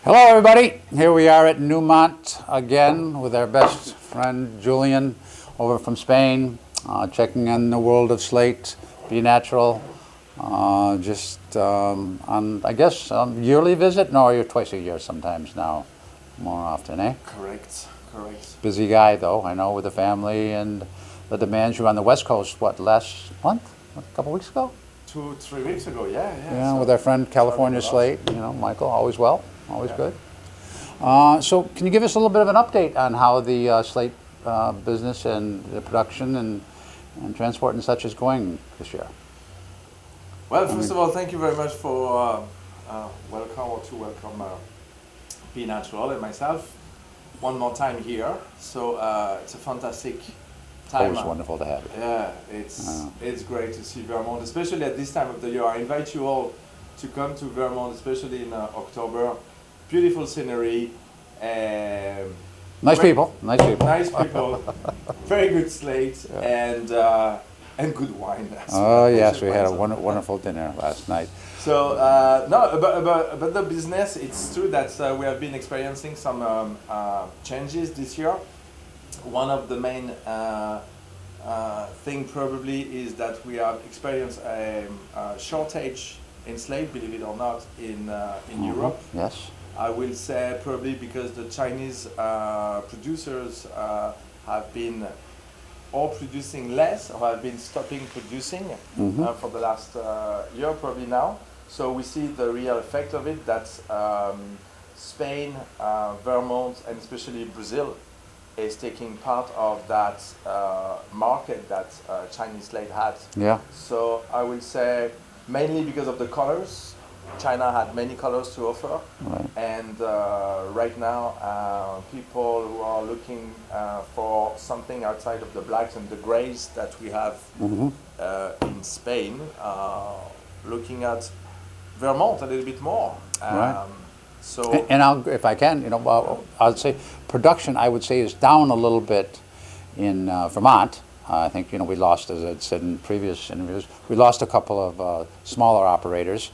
Hello, everybody. Here we are at Newmont again with our best friend Julian over from Spain, checking in the world of slate, Be Natural. Just on, I guess, yearly visit? No, you're twice a year sometimes now, more often, eh? Correct. Busy guy, though, I know, with the family and the demands. You were on the West Coast, what, last month? A couple weeks ago? 2-3 weeks ago, yeah. Yeah, So, with our friend California Slate, Michael, always well, always good. So can you give us a little bit of an update on how the slate business and the production and transport and such is going this year? Well, first of all, thank you very much for welcome Be Natural and myself one more time here. So it's a fantastic time. Always wonderful to have you. Yeah, it's great to see Vermont, especially at this time of the year. I invite you all to come to Vermont, especially in October. Beautiful scenery. Nice people. Nice people. Very good slate, yeah. and good wine. Oh yes, we had a wonderful dinner last night. So no, about the business, it's true that we have been experiencing some changes this year. One of the main thing probably is that we have experienced a shortage in slate, believe it or not, in Europe. Yes. I will say probably because the Chinese producers have been or producing less or have been stopping producing for the last year probably now. So we see the real effect of it, that Spain, Vermont, and especially Brazil is taking part of that market that Chinese slate had. Yeah. So I will say mainly because of the colors. China had many colors to offer, right. And right now people who are looking for something outside of the blacks and the grays that we have in Spain are looking at Vermont a little bit more. Right. So and I'll, if I can, I'd say production, I would say, is down a little bit in Vermont. I think we lost, as I'd said in previous interviews, we lost a couple of smaller operators.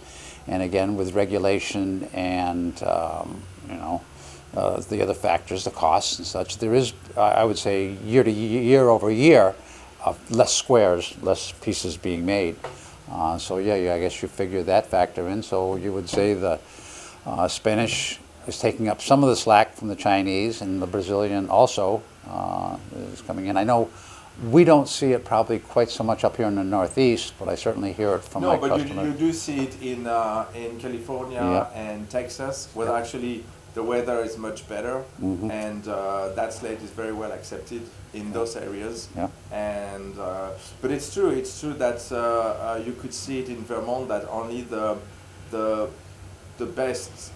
And again, with regulation and the other factors, the costs and such, there is, I would say, year over year, less squares, less pieces being made. So yeah, I guess you figure that factor in. So you would say the Spanish is taking up some of the slack from the Chinese, and the Brazilian also is coming in. I know we don't see it probably quite so much up here in the Northeast, but I certainly hear it from my customers. No, but you do see it in California and Texas, where actually the weather is much better, and that slate is very well accepted in those areas. Yeah. And but it's true that you could see it in Vermont, that only the best,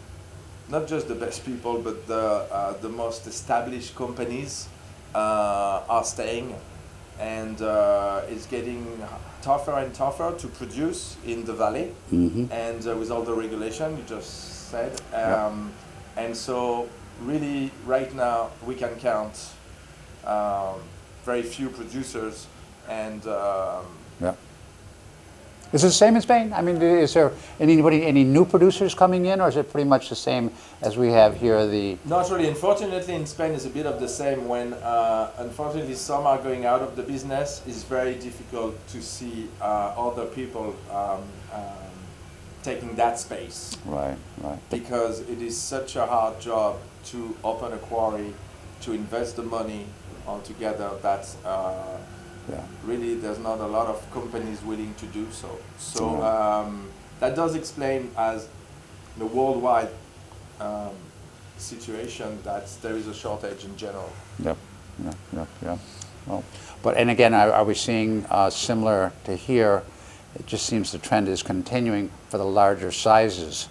not just the best people, but the most established companies are staying. And it's getting tougher and tougher to produce in the valley, and with all the regulation you just said. And so really right now we can count very few producers, and Is it the same in Spain? I mean, is there any new producers coming in, or is it pretty much the same as we have here? Not really. Unfortunately, in Spain, it's a bit of the same. When unfortunately some are going out of the business, it's very difficult to see other people taking that space. Right. Because it is such a hard job to open a quarry, to invest the money altogether. That. Really, there's not a lot of companies willing to do so. So that does explain, as the worldwide situation, that there is a shortage in general. Yep. Well, and again, are we seeing similar to here? It just seems the trend is continuing for the larger sizes.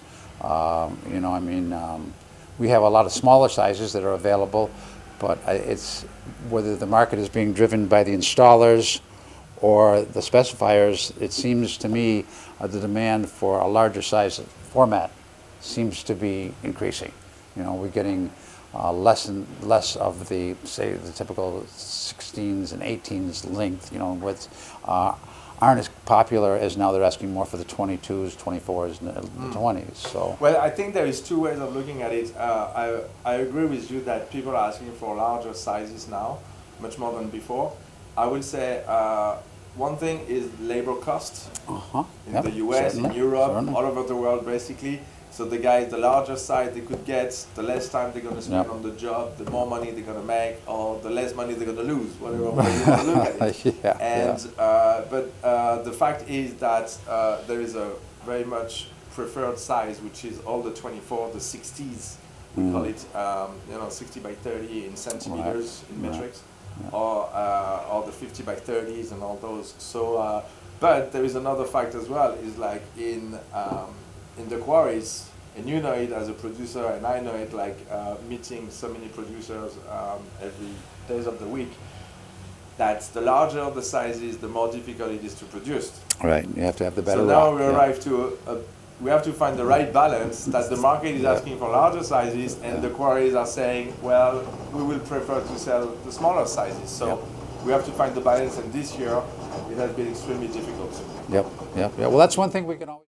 We have a lot of smaller sizes that are available. But it's whether the market is being driven by the installers or the specifiers. It seems to me the demand for a larger size format seems to be increasing. We're getting less and less of the typical 16s and 18s length. With aren't as popular as now they're asking more for the 22s, 24s, and the 20s. So Well, I think there is two ways of looking at it. I agree with you that people are asking for larger sizes now, much more than before. I will say one thing is labor cost in the US, certainly, in Europe, certainly. all over the world, basically. So the guys, the larger size they could get, the less time they're going to spend Yep. on the job, the more money they're going to make, or the less money they're going to lose, whatever way you want to look at it. Yeah, And but the fact is that there is a very much preferred size, which is all the 24, the 60s. We call it, 60 by 30 in centimeters in metrics, or the 50 by 30s and all those. So, but there is another fact as well. Is like in the quarries, and you know it as a producer, and I know it like meeting so many producers every days of the week. That the larger the size is, the more difficult it is to produce. Right, you have to have the better So now rock, we arrive to we have to find the right balance, that the market is asking for larger sizes, and the quarries are saying, well, we will prefer to sell the smaller sizes. So we have to find the balance, and this year it has been extremely difficult. Yep. Well, that's one thing we can always